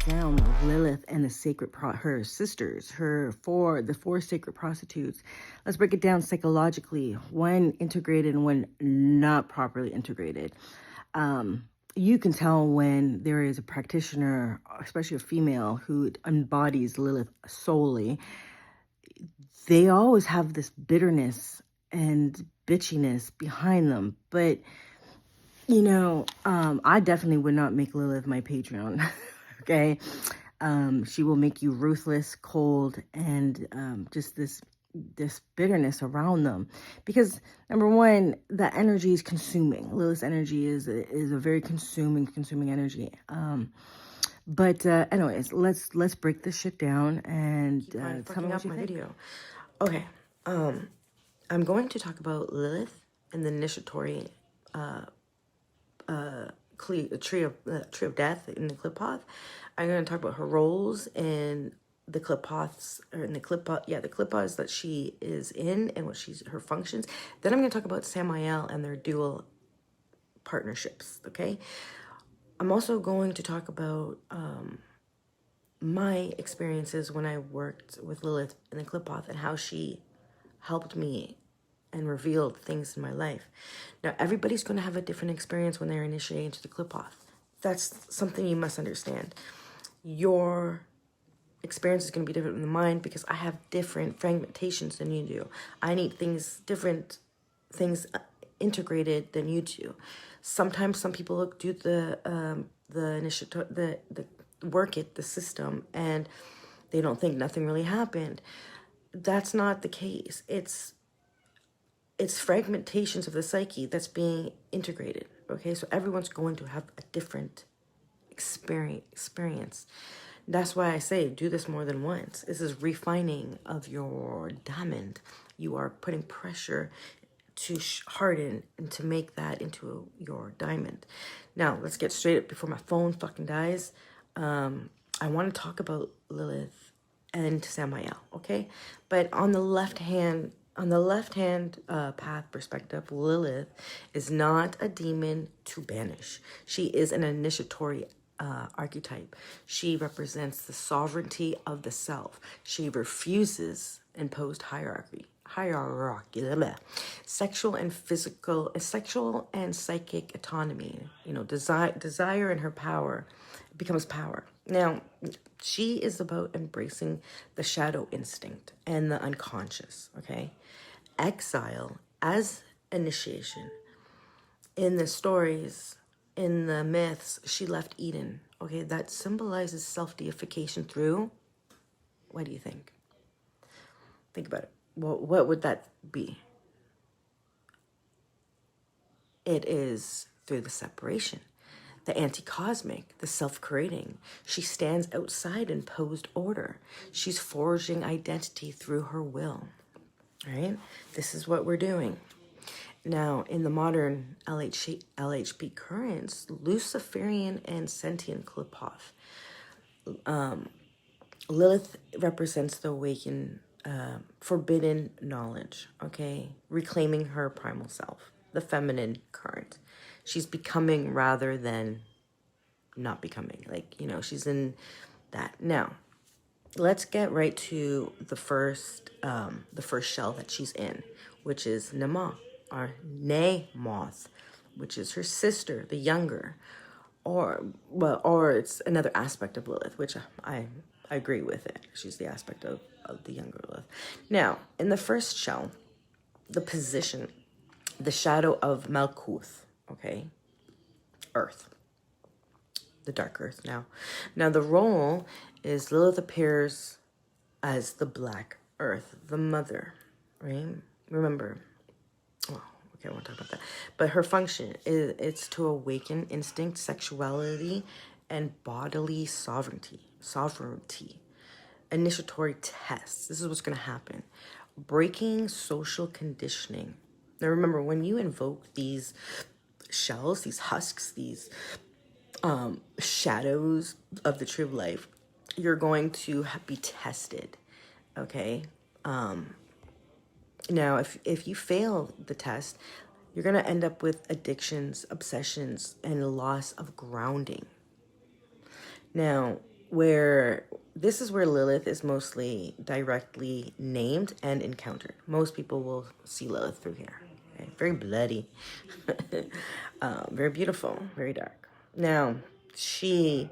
down Lilith and the sacred her sisters, the four sacred prostitutes. Let's break it down psychologically, when integrated and when not properly integrated. You can tell when there is a practitioner, especially a female, who embodies Lilith solely. They always have this bitterness and bitchiness behind them. But, you know, I definitely would not make Lilith my Patreon. Okay? She will make you ruthless, cold, and just this bitterness around them, because number one, that energy is consuming. Lilith's energy is a very consuming energy. But anyways, let's break this shit down and tell me what you think. Video. Okay, I'm going to talk about Lilith and the initiatory tree of death in the Qliphoth. I'm going to talk about her roles in the Qliphoths, or in the Qliphoths that she is in and what her functions. Then I'm going to talk about Samael and their dual partnerships. Okay, I'm also going to talk about my experiences when I worked with Lilith in the Qliphoth and how she helped me and revealed things in my life. Now, everybody's going to have a different experience when they're initiated into the Qliphoth. That's something you must understand. Your experience is going to be different than mine because I have different fragmentations than you do. I need different things integrated than you do. Sometimes some people do the system, and they don't think nothing really happened. That's not the case. It's fragmentations of the psyche that's being integrated. Okay, so everyone's going to have a different experience. That's why I say do this more than once. This is refining of your diamond. You are putting pressure to harden and to make that into your diamond. Now, let's get straight up before my phone fucking dies. I want to talk about Lilith and Samael, okay? But on the left hand path perspective, Lilith is not a demon to banish. She is an initiatory archetype. She represents the sovereignty of the self. She refuses imposed hierarchy, sexual and psychic autonomy. You know, desire and her power becomes power. Now, she is about embracing the shadow instinct and the unconscious. Okay, exile as initiation. In the stories, in the myths, she left Eden. Okay, that symbolizes self-deification through, what do you think? Think about it. Well, what would that be? It is through the separation, the anti-cosmic, the self-creating. She stands outside imposed order. She's forging identity through her will. Right? This is what we're doing. Now, in the modern LHP currents, Luciferian and sentient Qliphoth, Lilith represents the awakened, forbidden knowledge, okay? Reclaiming her primal self, the feminine current. She's becoming rather than not becoming. Like, you know, she's in that. Now, let's get right to the first shell that she's in, which is Naamah, or Naamah, which is her sister, the younger, or it's another aspect of Lilith, which I agree with it. She's the aspect of the younger Lilith. Now, in the first shell, the position, the shadow of Malkuth, okay, Earth, the dark Earth. Now the role is Lilith appears as the black Earth, the mother, right? Remember, I won't talk about that. But her function it's to awaken instinct, sexuality, and bodily sovereignty. Initiatory tests. This is what's going to happen. Breaking social conditioning. Now remember, when you invoke these shells, these husks, these shadows of the tree of life, you're going to be tested. Okay? Now, if you fail the test, you're going to end up with addictions, obsessions, and loss of grounding. Now, where this is where Lilith is mostly directly named and encountered. Most people will see Lilith through here. Okay? Very bloody, very beautiful, very dark. Now, she,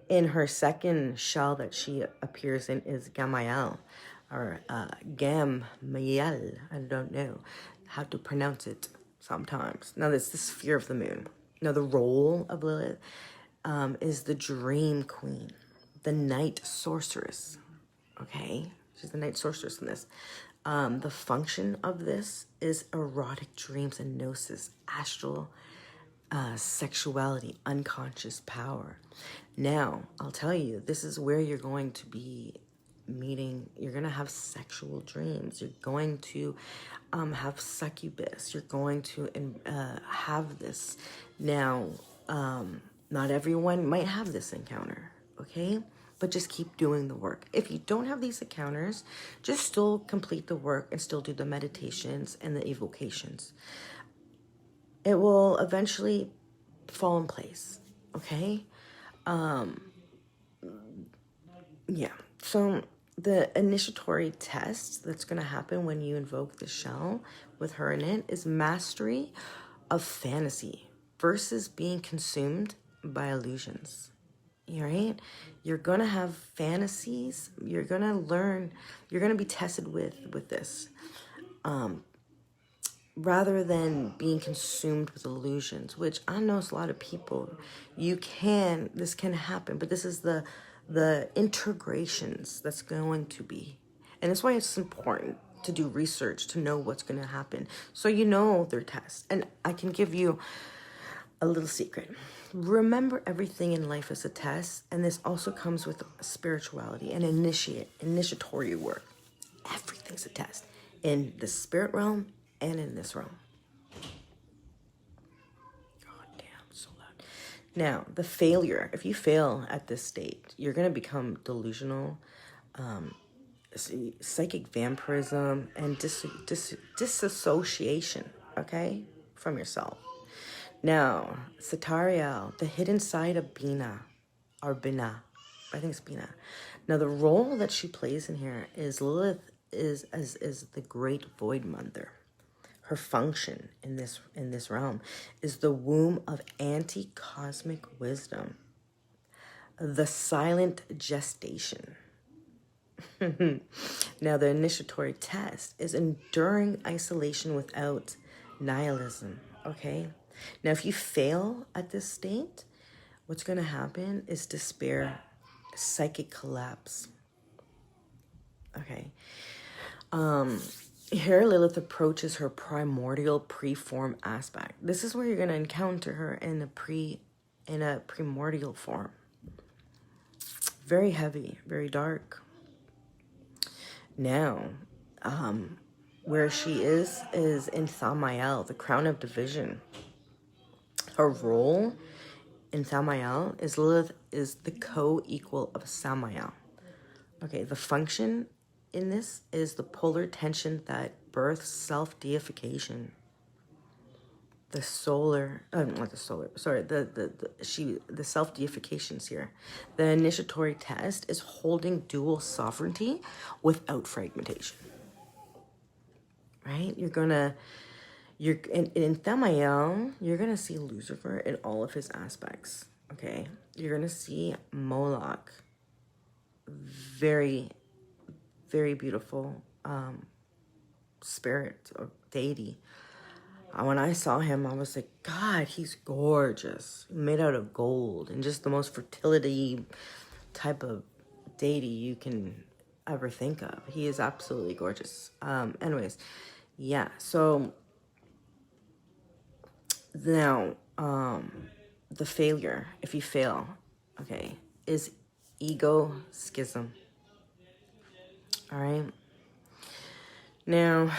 in her second shell that she appears in is Gamael, or Gamaliel. I don't know how to pronounce it sometimes. Now, this is the sphere of the moon. Now, the role of Lilith is the dream queen, the night sorceress. Okay, she's the night sorceress in this. The function of this is erotic dreams and gnosis, astral sexuality, unconscious power. Now, I'll tell you, this is where you're going to be meeting. You're going to have sexual dreams. You're going to have succubus. You're going to have this. Now, not everyone might have this encounter, okay? But just keep doing the work. If you don't have these encounters, just still complete the work and still do the meditations and the evocations. It will eventually fall in place, okay? Yeah, so the initiatory test that's going to happen when you invoke the shell with her in it is mastery of fantasy versus being consumed by illusions. Right? You're going to have fantasies. You're going to learn. You're going to be tested with this. Rather than being consumed with illusions, which I know a lot of people, this can happen, but this is the integrations that's going to be. And that's why it's important to do research, to know what's going to happen. So you know their tests. And I can give you a little secret. Remember, everything in life is a test, and this also comes with spirituality and initiatory work. Everything's a test in the spirit realm and in this realm. God damn, so loud. Now, the failure. If you fail at this state, you're going to become delusional, psychic vampirism, and disassociation, okay, from yourself. Now, Satariel, the hidden side of Bina, or Bina, I think it's Bina. Now, the role that she plays in here is Lilith is the great void mother. Her function in this realm is the womb of anti-cosmic wisdom, the silent gestation. Now, the initiatory test is enduring isolation without nihilism, okay? Now, if you fail at this state, what's going to happen is despair, psychic collapse. Okay. Here, Lilith approaches her primordial preform aspect. This is where you're going to encounter her in a primordial form. Very heavy, very dark. Now, where she is in Samael, the crown of division. Her role in Samael is Lilith is the co-equal of Samael. Okay, the function in this is the polar tension that births self-deification. The self-deifications here. The initiatory test is holding dual sovereignty without fragmentation. Right? In Thamael, you're gonna see Lucifer in all of his aspects. Okay, you're gonna see Moloch, very, very beautiful spirit or deity. When I saw him, I was like, God, he's gorgeous, made out of gold, and just the most fertility type of deity you can ever think of. He is absolutely gorgeous. Anyways, yeah. So now, the failure, if you fail, okay, is ego schism. All right. Now,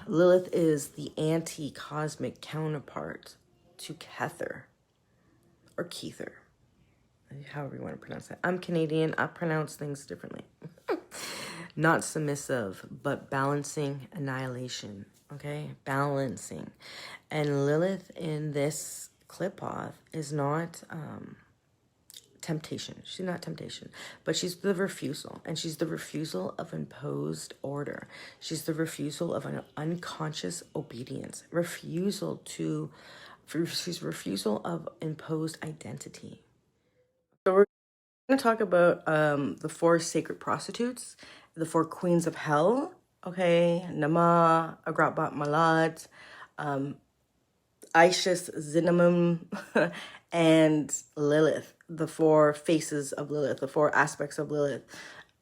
Lilith is the anti-cosmic counterpart to Kether, or Kether, however you want to pronounce it. I'm Canadian. I pronounce things differently. Not submissive, but balancing annihilation. Okay, balancing. And Lilith in this clip-off is not temptation. She's not temptation, but she's the refusal. And she's the refusal of imposed order. She's the refusal of an unconscious obedience. She's refusal of imposed identity. So we're going to talk about the 4 sacred prostitutes, the 4 queens of hell. Okay, Naamah, Agrat Malat, Eisheth, Cinnamon, and Lilith, the 4 faces of Lilith, the 4 aspects of Lilith.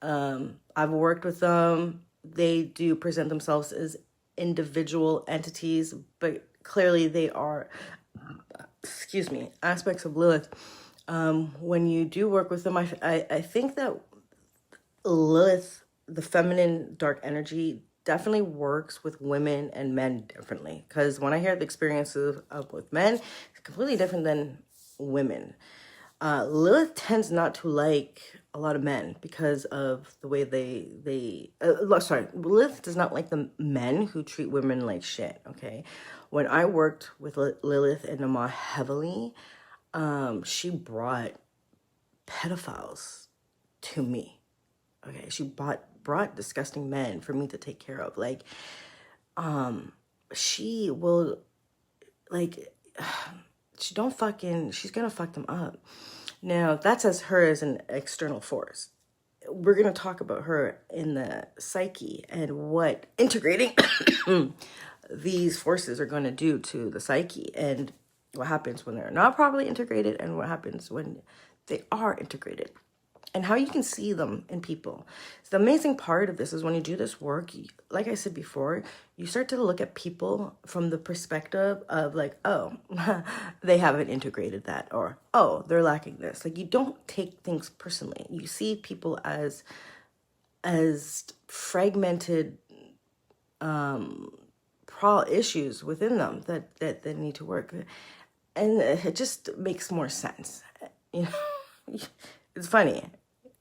I've worked with them. They do present themselves as individual entities, but clearly they are, aspects of Lilith. When you do work with them, I think that Lilith, the feminine dark energy, definitely works with women and men differently. Because when I hear the experiences of with men, it's completely different than women. Lilith tends not to like a lot of men because of the way Lilith does not like the men who treat women like shit, okay? When I worked with Lilith and Naamah heavily, she brought pedophiles to me, okay? She brought disgusting men for me to take care of. Like, she will, like, she's gonna fuck them up. Now, that's her as an external force. We're gonna talk about her in the psyche and what integrating these forces are gonna do to the psyche, and what happens when they're not properly integrated, and what happens when they are integrated, and how you can see them in people. So the amazing part of this is when you do this work, like I said before, you start to look at people from the perspective of like, oh, they haven't integrated that, or, oh, they're lacking this. Like, you don't take things personally. You see people as fragmented issues within them that need to work. And it just makes more sense. You know, it's funny.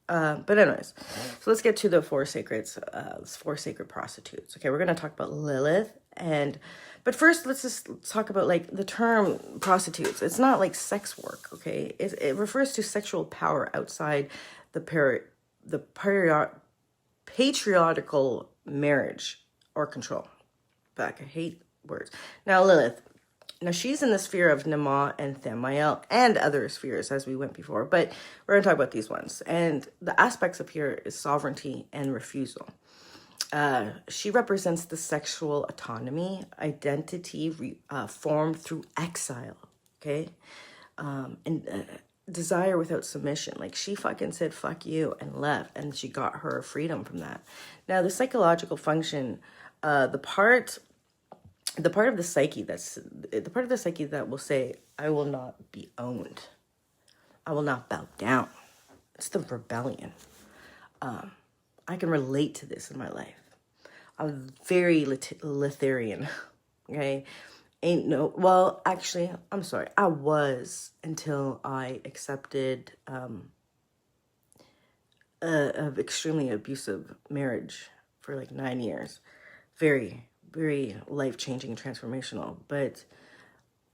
But anyways, so let's get to the 4 sacred prostitutes. Okay, we're going to talk about Lilith, but first let's just talk about like the term prostitutes. It's not like sex work, okay? It refers to sexual power outside the patriarchal marriage or control. Back, I hate words. Now Lilith. Now, she's in the sphere of Naamah and Thamael and other spheres, as we went before, but we're going to talk about these ones. And the aspects up here is sovereignty and refusal. She represents the sexual autonomy, identity formed through exile, okay? And desire without submission. Like, she fucking said, fuck you, and left, and she got her freedom from that. Now, the psychological function, the part of the psyche that will say, I will not be owned. I will not bow down. It's the rebellion. I can relate to this in my life. I'm very Litherian, okay? Actually, I'm sorry. I was until I accepted an extremely abusive marriage for like 9 years. Very, very life-changing and transformational. But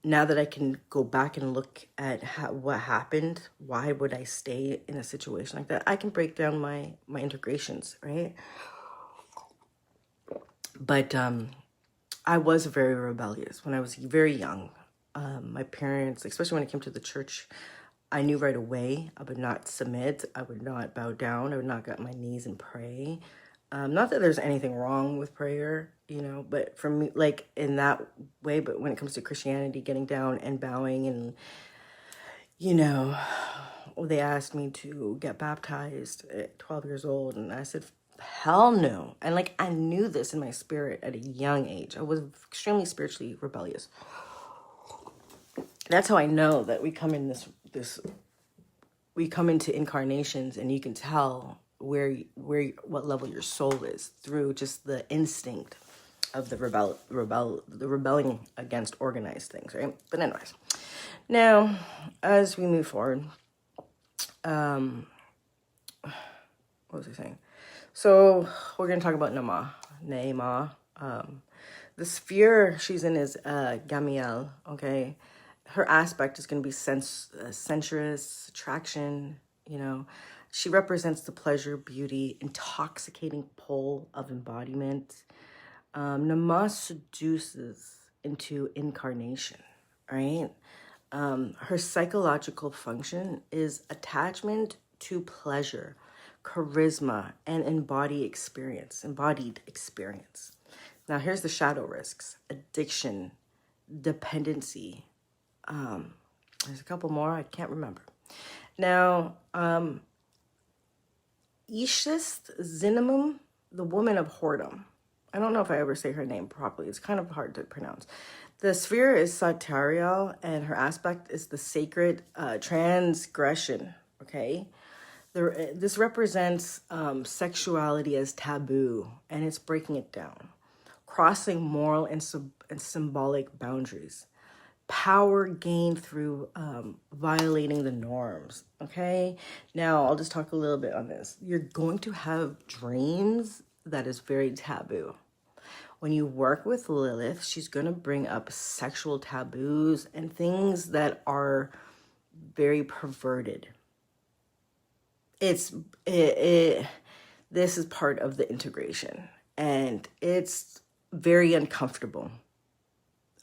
now that I can go back and look at what happened, why would I stay in a situation like that, I can break down my integrations, right? But I was very rebellious when I was very young. My parents, especially when it came to the church, I knew right away I would not submit. I would not bow down. I would not get on my knees and pray. Not that there's anything wrong with prayer, you know, but for me, like in that way, but when it comes to Christianity, getting down and bowing and, you know, they asked me to get baptized at 12 years old. And I said, hell no. And like, I knew this in my spirit at a young age. I was extremely spiritually rebellious. That's how I know that we come in we come into incarnations, and you can tell what level your soul is through just the instinct of the rebelling against organized things, right? But anyways, now as we move forward, what was I saying? So we're gonna talk about Naamah. The sphere she's in is Gamiel, okay, her aspect is going to be sensuous, attraction, She represents the pleasure, beauty, intoxicating pull of embodiment. Naamah seduces into incarnation, right? Her psychological function is attachment to pleasure, charisma, and embodied experience. Now, here's the shadow risks: addiction, dependency. There's a couple more I can't remember. Now, Eisheth, the woman of whoredom. I don't know if I ever say her name properly. It's kind of hard to pronounce. The sphere is sartorial, and her aspect is the sacred transgression, okay? This represents sexuality as taboo, and it's breaking it down, crossing moral and symbolic boundaries, power gained through violating the norms, okay? Now, I'll just talk a little bit on this. You're going to have dreams that is very taboo. When you work with Lilith, she's going to bring up sexual taboos and things that are very perverted. This is part of the integration, and it's very uncomfortable.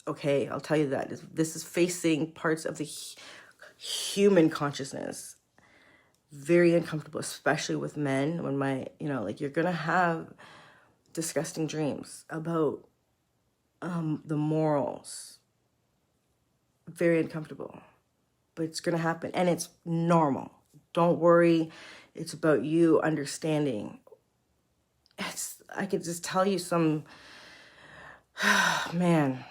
Okay, I'll tell you that. This is facing parts of the human consciousness. Very uncomfortable, especially with men. When you're going to have disgusting dreams about the morals. Very uncomfortable, but it's going to happen, and it's normal. Don't worry. It's about you understanding. I could just tell you some, man,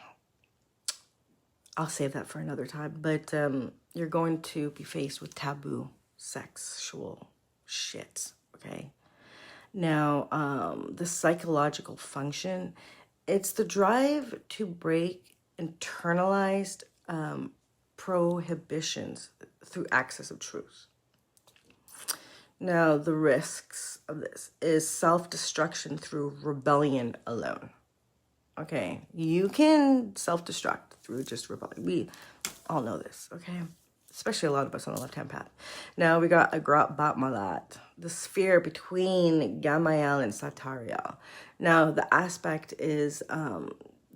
I'll save that for another time, but you're going to be faced with taboo sexual shit, okay? Now, the psychological function, it's the drive to break internalized prohibitions through access of truth. Now, the risks of this is self-destruction through rebellion alone. Okay, you can self-destruct through just rebellion. We all know this, okay? Especially a lot of us on the left-hand path. Now we got Agrat Batmalat, the sphere between Gamael and Satariel. Now the aspect is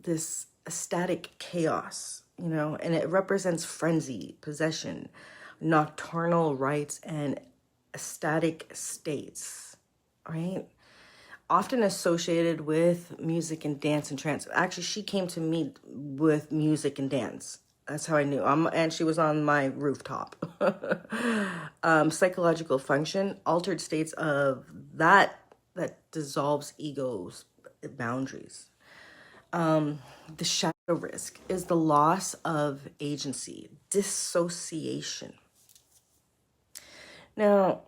this ecstatic chaos, and it represents frenzy, possession, nocturnal rites, and ecstatic states, right? Often associated with music and dance and trance. Actually, she came to me with music and dance. That's how I knew. And she was on my rooftop. Psychological function, altered states of that dissolves ego's boundaries. The shadow risk is the loss of agency, dissociation. Now,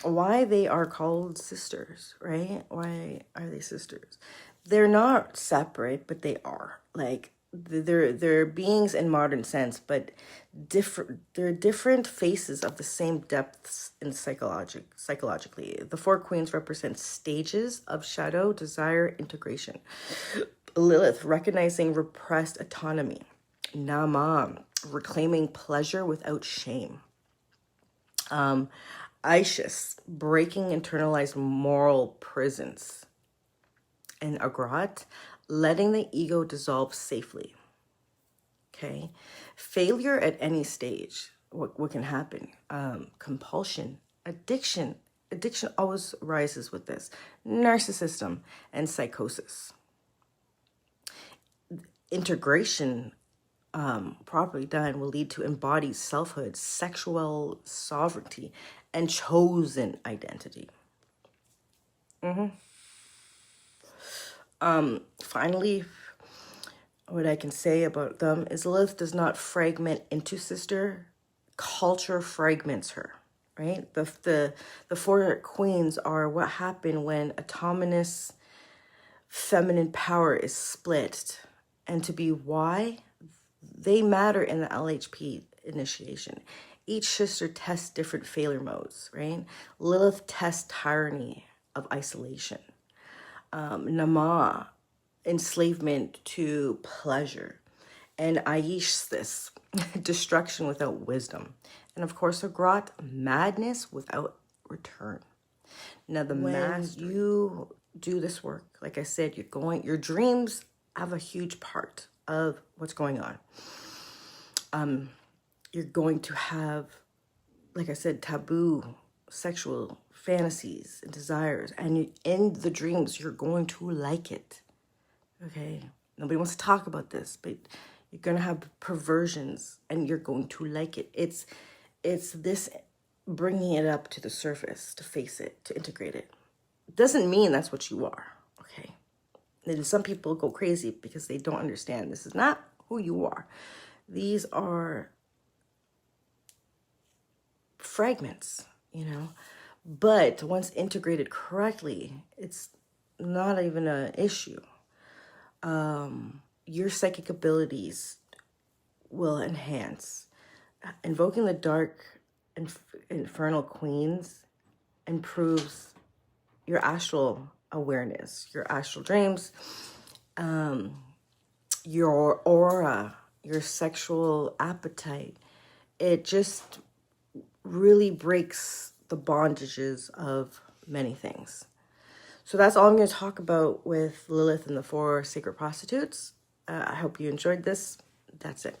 why they are called sisters, right? Why are they sisters? They're not separate, but they are. Like, they're beings in modern sense, but different. They're different faces of the same depths in psychologically. The four queens represent stages of shadow, desire, integration. Lilith, recognizing repressed autonomy. Naamah, reclaiming pleasure without shame. Eisheth, breaking internalized moral prisons. And Agrat, letting the ego dissolve safely. Okay. Failure at any stage. What can happen? Compulsion, addiction. Addiction always rises with this. Narcissism and psychosis. Integration, properly done, will lead to embodied selfhood, sexual sovereignty, and chosen identity. Finally, what I can say about them is Lilith does not fragment into sister. Culture fragments her, right? The four queens are what happened when autonomous feminine power is split. And to be why, they matter in the LHP initiation. Each sister tests different failure modes, right? Lilith tests tyranny of isolation. Naamah, enslavement to pleasure. and Eisheth, destruction without wisdom. And of course, Agrat, madness without return. Now, when you do this work, like I said, your dreams have a huge part of what's going on. You're going to have, like I said, taboo sexual fantasies and desires. And in the dreams, you're going to like it. Okay? Nobody wants to talk about this, but you're going to have perversions and you're going to like it. It's this bringing it up to the surface, to face it, to integrate it. Doesn't mean that's what you are, okay? And some people go crazy because they don't understand this is not who you are. These are fragments, but once integrated correctly, it's not even an issue. Your psychic abilities will enhance. Invoking the dark infernal queens improves your astral awareness, your astral dreams, your aura, your sexual appetite. It just really breaks the bondages of many things. So that's all I'm going to talk about with Lilith and the 4 sacred prostitutes. I hope you enjoyed this. That's it.